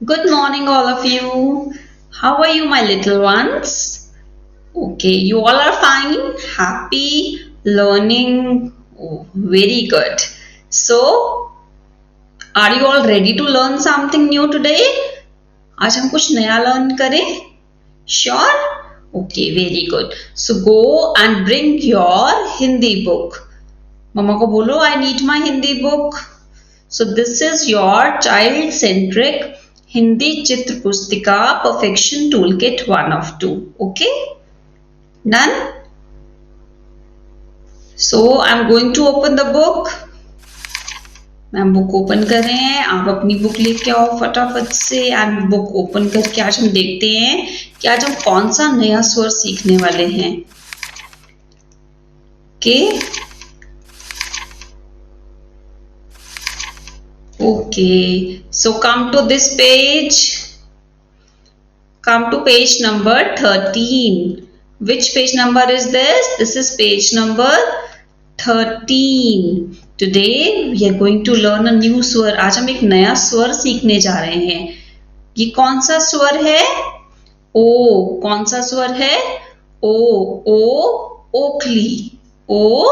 Good morning, all of you. How are you, my little ones? Okay, you all are fine, happy, learning. Oh, very good. So, are you all ready to learn something new today? आज हम कुछ नया learn करें? Sure? Okay, very good. So, go and bring your Hindi book. मम्मा को बोलो, I need my Hindi book. So this is your child-centric Hindi Chitra Pustika Perfection Toolkit 1 of 2. Okay? Done? So I'm going to open the book. Ma'am book open कर रहे हैं, आप अपनी book लेके आओ फटाफट से एंड बुक ओपन करके आज हम देखते हैं कि आज हम कौन सा नया स्वर सीखने वाले हैं. Okay, so come to this page. Come to page number 13. Which page number is this? This is page number 13. Today we are going to learn a new स्वर. आज हम एक नया स्वर सीखने जा रहे हैं. ये कौन सा स्वर है? ओ. कौन सा स्वर है? ओ. ओ ओखली. ओ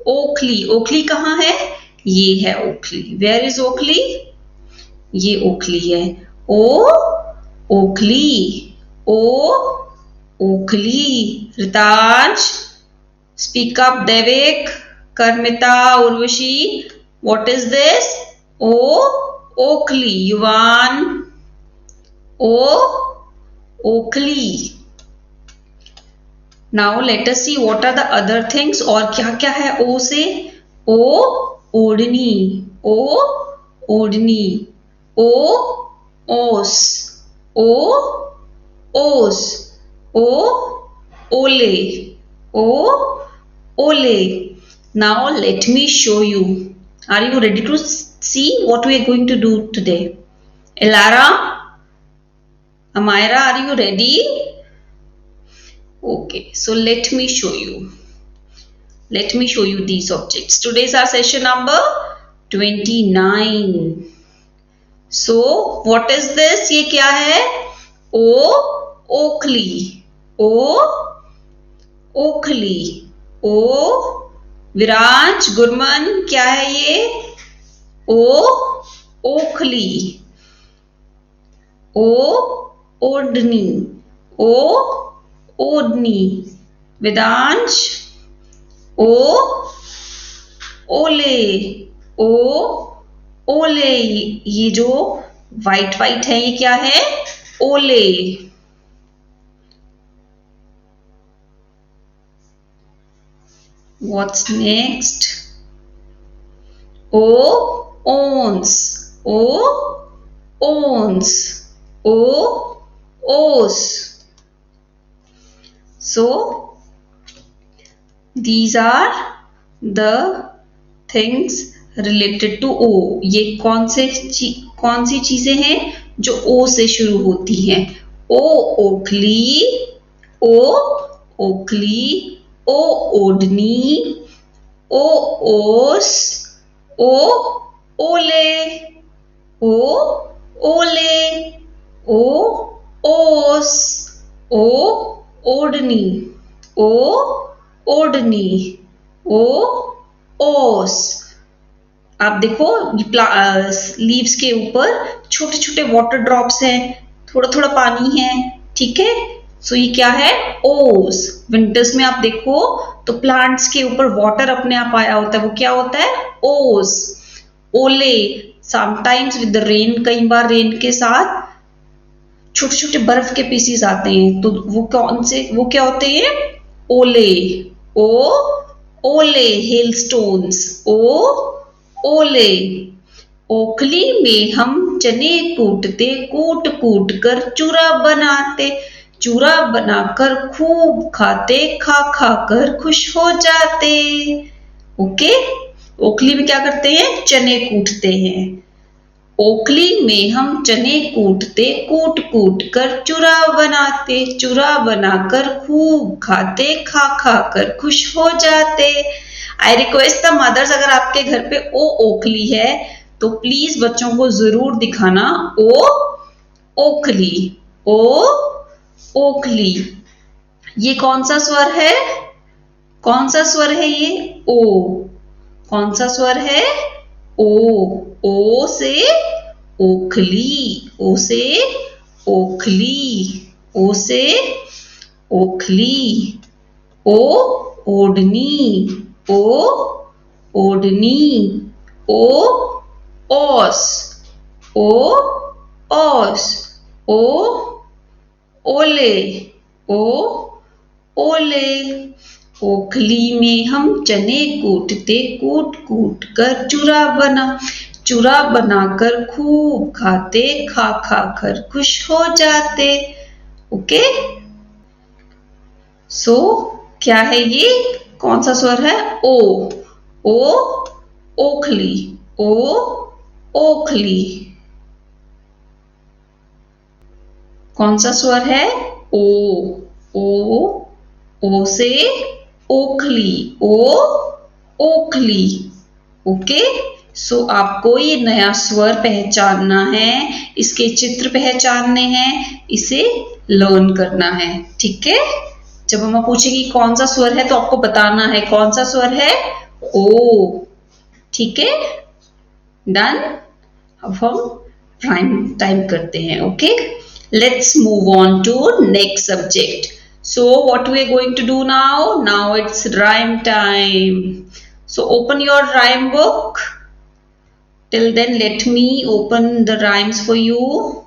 ओखली. ओखली कहाँ है? ये है ओखली. वेयर इज ओखली? ये ओखली है. ओ ओखली. ओ ओखली. Ritaj, speak up. Devik, Karmita, Urvashi, what is this? O ओखली. युवान, ओ ओखली. Now let us see what are the other things. और क्या क्या है ओ से? ओ ओढ़नी. ओ ओढ़नी. ओ ओस. ओ ओस. ओ ओले. ओ ओले. Now let me show you. Are you ready to see what we are going to do today? Elara, Amira, are you ready? Okay, so let me show you. Let me show you these objects. Today's our session number 29. So, what is this? ये क्या है? ओ ओखली. O ओखली. ओ विराज, गुरमन, क्या है ये? ओ ओखली. ओ ओढ़नी. ओ ओढ़नी. वेदांश, ओ ओले. ओ ओले. ये जो वाइट वाइट है ये क्या है? ओले. What's next? O owns. O owns. O owes. So these are the things related to O. ये कौन सी चीजें हैं जो O से शुरू होती हैं? ओ ओखली. ओ ओखली. ओ ओढ़नी. ओ ओस. ओ ओले. ओ ओले. ओ ओस. ओ ओढ़नी. ओ ओढ़नी. ओ ओस. आप देखो लीव्स के ऊपर छोटे छोटे वाटर ड्रॉप्स हैं, थोड़ा थोड़ा पानी है. ठीक है. सो ये क्या है? ओस. विंटर्स में आप देखो तो प्लांट्स के ऊपर वाटर अपने आप आया होता है, वो क्या होता है? ओस. ओले, समटाइम्स विद द रेन, कई बार रेन के साथ छोटे छोटे बर्फ के पीसीस आते हैं, तो वो क्या होते हैं? ओले. ओ ओले. हेलस्टोन्स. ओ ओले. ओखली में हम चने कूटते, कूट कूट कर चूरा बनाते, चूरा बनाकर खूब खाते, खा खा कर खुश हो जाते. ओके. ओखली में क्या करते हैं? चने कूटते हैं. ओखली में हम चने कूटते, कूट कूट कर चूरा बनाते, चूरा बनाकर खूब खाते, खा खा कर खुश हो जाते. आई रिक्वेस्ट द मदर्स, अगर आपके घर पे ओ ओखली है तो प्लीज बच्चों को जरूर दिखाना ओ ओखली, ओ ओखली। ये कौन सा स्वर है? कौन सा स्वर है ये? ओ। कौन सा स्वर है? ओ। ओ से ओखली, ओ से ओखली, ओ से ओखली। ओ ओढ़नी, ओ ओढ़नी, ओ ओस, ओ ओस, ओ ओले, ओ ओले। ओखली में हम चने कूटते, कूट कूट कर चूरा बनाकर खूब खाते, खा खा कर खुश हो जाते। ओके, सो क्या है ये? कौन सा स्वर है? ओ। ओ ओखली, ओ ओखली। कौन सा स्वर है? ओ। ओ, ओ से ओखली, ओ ओखली। ओके, सो आपको ये नया स्वर पहचानना है, इसके चित्र पहचानने हैं, इसे लर्न करना है। ठीक है, जब मम्मा पूछेगी कौन सा स्वर है तो आपको बताना है कौन सा स्वर है? ओ। ठीक है, डन। अब हम राइम टाइम करते हैं। Okay, let's move on to next subject. So what we are going to do now? Now it's rhyme time. So open your rhyme book. Till then let me open the rhymes for you.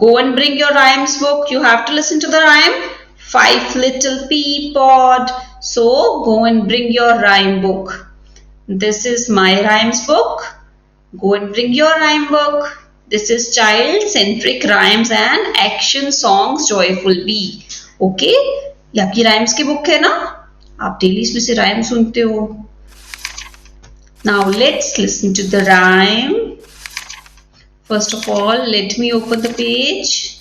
Go and bring your rhymes book. You have to listen to the rhyme. Five Little Pea Pod. So go and bring your rhyme book. This is my rhymes book. Go and bring your rhyme book. This is child-centric rhymes and action songs joyful bee. Okay? ये आपकी rhymes की book है ना? आप daily इसमें से rhyme सुनते हो। Now let's listen to the rhyme. First of all, let me open the page.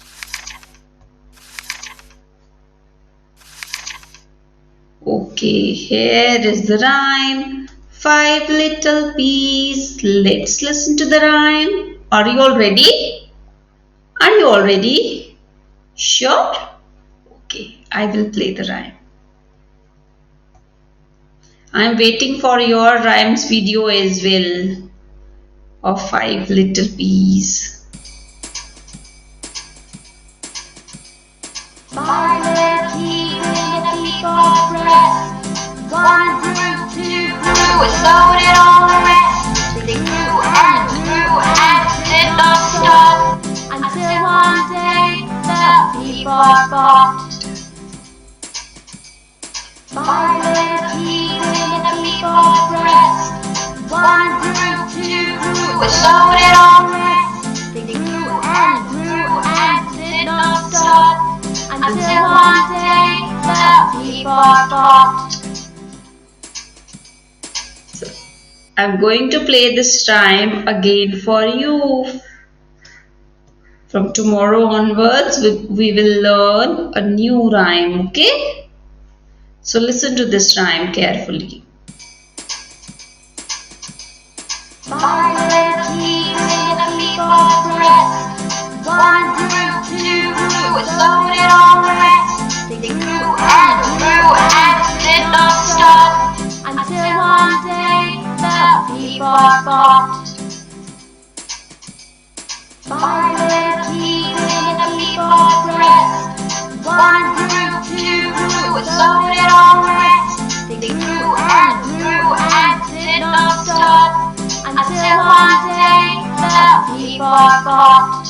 Okay, here is the rhyme. Five little peas. Let's listen to the rhyme. Are you all ready? Are you all ready? Sure? Okay, I will play the rhyme. I am waiting for your rhymes video as well of Five Little Peas. Five little peas in a peapod press. One grew, two grew, and so did all the rest. They grew and did not stop until one day the peapod popped. Five little peas in a peapod press. One grew, two grew, and so did all the rest. They grew and did not stop until one day the peapod popped. I'm going to play this rhyme again for you. From tomorrow onwards, we will learn a new rhyme, okay? So listen to this rhyme carefully. Five little peas in a peapod press. One grew, two grew, and so did all the rest. They grew and did not stop until one day the peapod popped. Five little peas in a peapod press. One grew, two grew, and so did all the rest. They grew and did not stop until one day the peapod popped.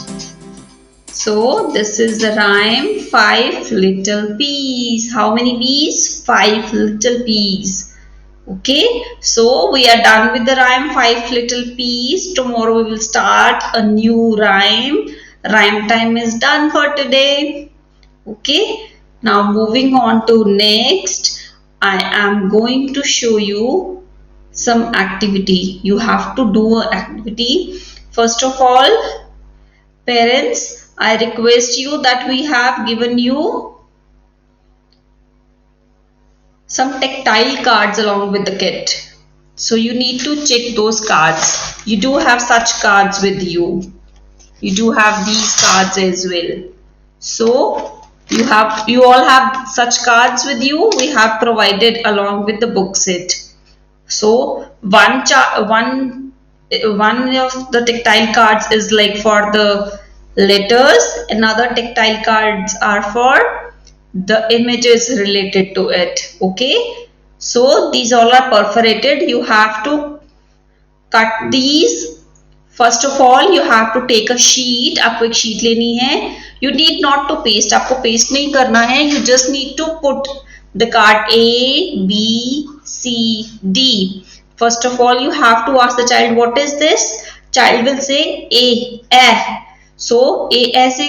So this is the rhyme Five Little Peas. How many peas? Five little peas. Okay, so we are done with the rhyme Five Little Peas. Tomorrow we will start a new rhyme. Rhyme time is done for today. Okay, now moving on to next, I am going to show you some activity. You have to do an activity. First of all, parents, I request you that we have given you some tactile cards along with the kit. So you need to check those cards. You do have such cards with you. You do have these cards as well. So you all have such cards with you. We have provided along with the book set. So one of the tactile cards is like for the letters. Another tactile cards are for the images related to it. Okay. So these all are perforated. You have to cut these. First of all you have to take a sheet. आपको एक sheet लेनी है. You need not to paste. आपको paste नहीं करना है. You just need to put the card A, B, C, D. First of all, you have to ask the child, what is this? Child will say A. So A as a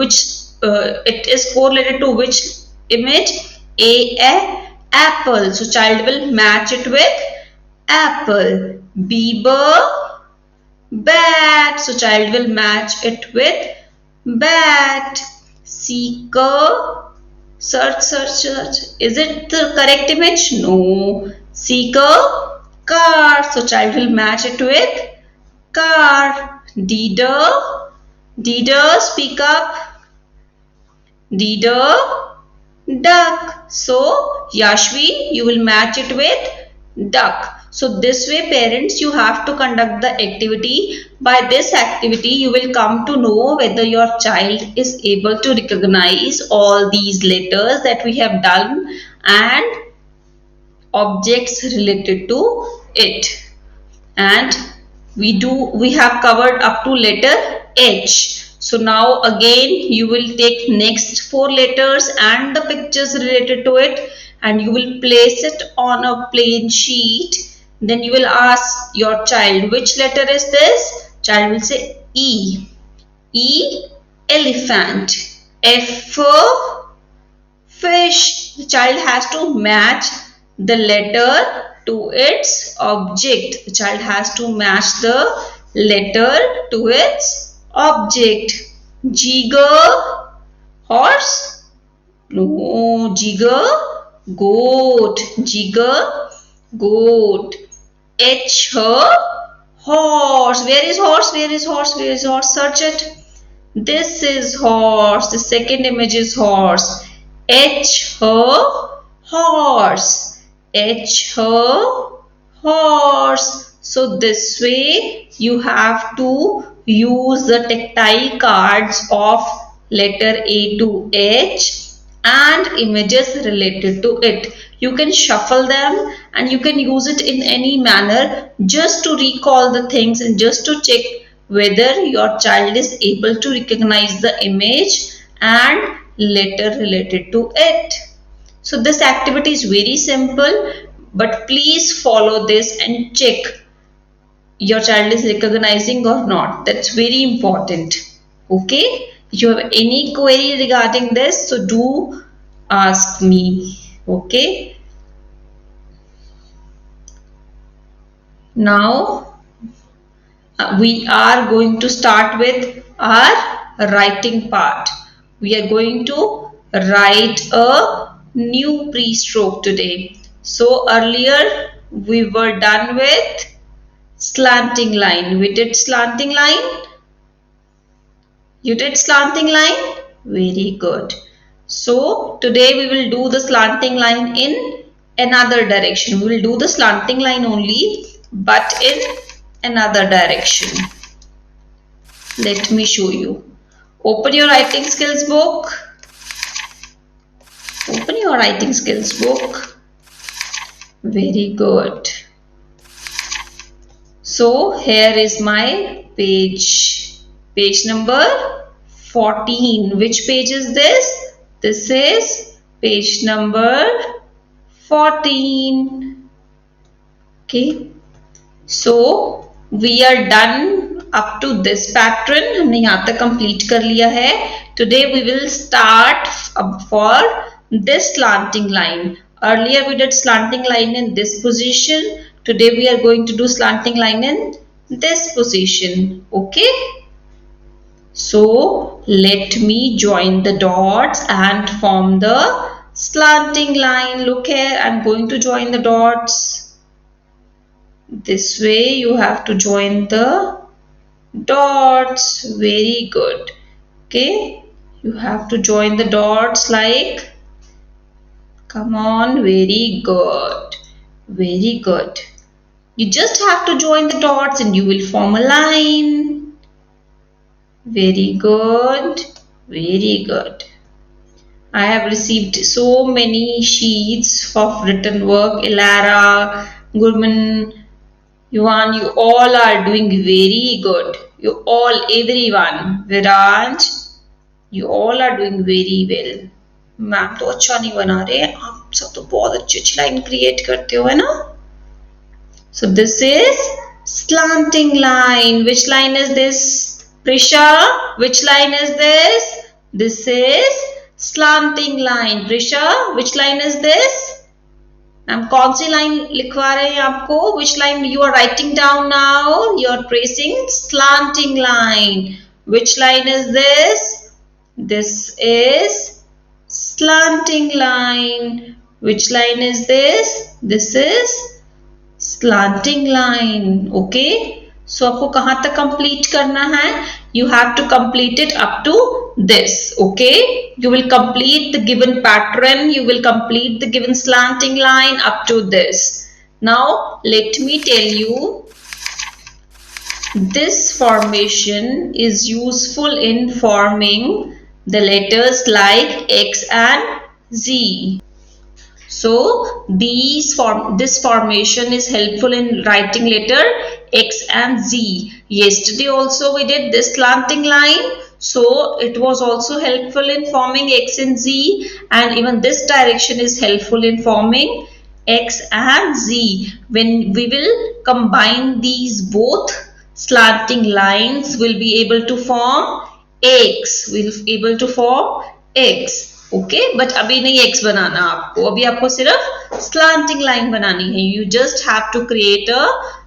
which it is correlated to which image? A apple. So child will match it with apple. B bat. So child will match it with bat. Seeker. Search. Is it the correct image? No. Seeker. Car. So child will match it with car. Deeder. Speak up. Deeder. Duck. So Yashvi, you will match it with duck. So this way parents, you have to conduct the activity. By this activity you will come to know whether your child is able to recognize all these letters that we have done and objects related to it. And we have covered up to letter H. So now again you will take next 4 letters and the pictures related to it and you will place it on a plain sheet. Then you will ask your child, which letter is this? Child will say E. Elephant. F fish. The child has to match the letter to its object. The child has to match the letter to its object. Horse? No. Goat. Horse. Where is horse? Search it. This is horse. The second image is horse. Horse. So this way you have to use the tactile cards of letter A to H and images related to it. You can shuffle them and you can use it in any manner just to recall the things and just to check whether your child is able to recognize the image and letter related to it. So this activity is very simple, but please follow this and check your child is recognizing or not. That's very important. Okay. If you have any query regarding this, so do ask me. Okay. Now we are going to start with our writing part. We are going to write a new pre-stroke today. So earlier we were done with slanting line. We did slanting line. You did slanting line? Very good. So today we will do the slanting line in another direction. We will do the slanting line only, but in another direction. Let me show you. Open your writing skills book. Open your writing skills book. Very good. So here is my page. Page number 14. Which page is this? This is page number 14. Okay. So we are done up to this pattern. हमने यहाँ तक complete कर लिया है. Today we will start for this slanting line. Earlier we did slanting line in this position. Today we are going to do slanting line in this position. Okay. So let me join the dots and form the slanting line. Look here, I'm going to join the dots. This way you have to join the dots. Very good. Okay, you have to join the dots like, come on, very good. Very good. You just have to join the dots and you will form a line. Very good. Very good. I have received so many sheets of written work. Elara, Gurman, Yuan, you all are doing very good. You all, everyone. Viraj, you all are doing very well. Ma'am तो अच्छा नहीं बना रहे, आप सब तो बहुत अच्छी अच्छी लाइन क्रिएट करते हो, है ना? So this is slanting line. Which line is this, Prisha? Which line is this? This is slanting line. Prisha, which line is this? हम कौन सी लाइन लिखवा रहे हैं आपको? Which line you are writing down now? You are tracing slanting line. Which line is this? This is slanting line. Which line is this? This is slanting line. Okay, so आपको कहाँ तक complete करना है? You have to complete it up to this. Okay, you will complete the given pattern, you will complete the given slanting line up to this. Now let me tell you, this formation is useful in forming the letters like X and Z. So this formation is helpful in writing letter X and Z. Yesterday also we did this slanting line. So it was also helpful in forming X and Z, and even this direction is helpful in forming X and Z. When we will combine these both slanting lines, we'll be able to form X. We'll be able to form X. Okay but अभी नहीं x बनाना आपको, अभी आपको सिर्फ slanting line बनानी है. You just have to create a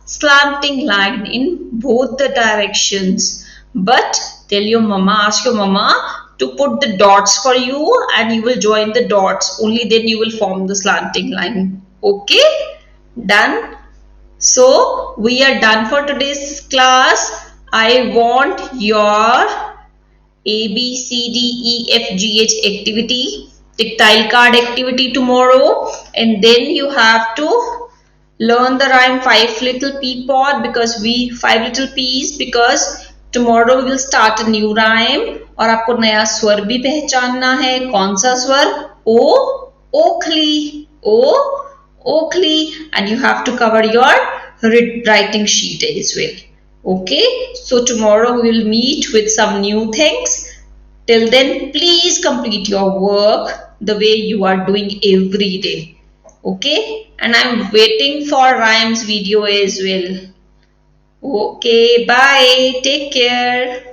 slanting line in both the directions. But tell your mama, ask your mama to put the dots for you and you will join the dots. Only then you will form the slanting line. Okay, done. So we are done for today's class. I want your A, B, C, D, E, F, G, H activity, tactile card activity tomorrow, and then you have to learn the rhyme 5 little pea pod, because 5 little peas, because tomorrow we will start a new rhyme. और आपको नया स्वर भी पहचानना है. कौन सा स्वर? ओ, ओखली, ओ, ओखली, and you have to cover your writing sheet as well. Okay, so tomorrow we will meet with some new things. Till then, please complete your work the way you are doing every day. Okay, and I'm waiting for rhymes video as well. Okay, bye, take care.